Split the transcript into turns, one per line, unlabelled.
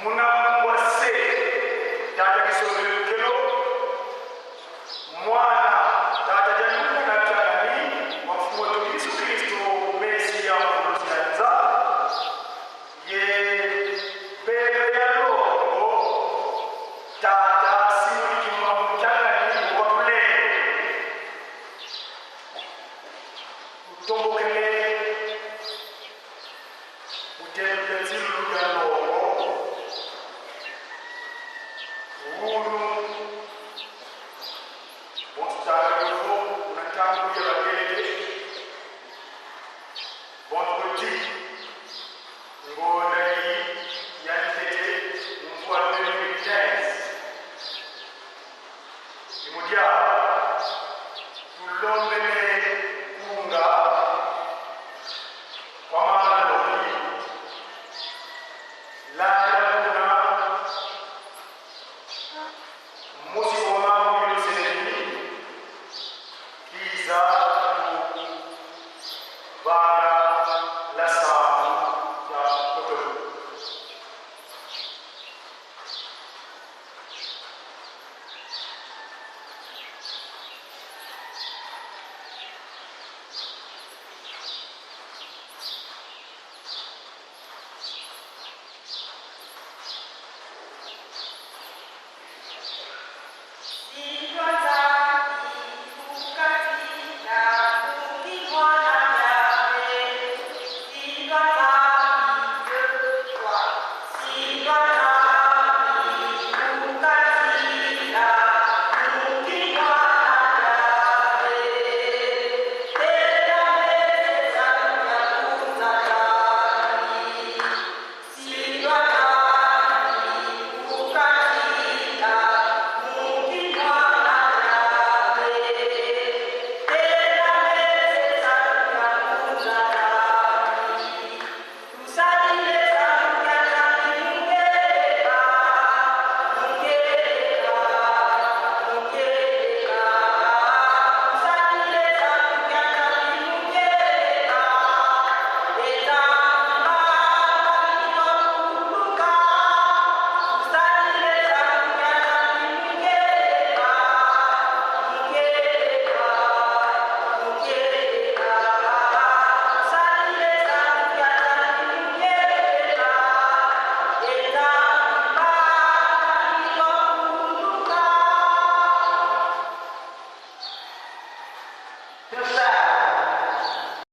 munamwase tata kisovelukelo mwana tata januka na tanani wafuwa tu Yesu Kristo Mesia mwanza ye bebe ya roho tata simuliki mwamutangani wakule utombokele utembezilu ya roho uhuru Bonstarivo, una tango di evangeli, Bonpoti, Ngona Yantete, un po' di penitenza. Imudia, tull'ombene kunga, kwa malodi, la
Just that.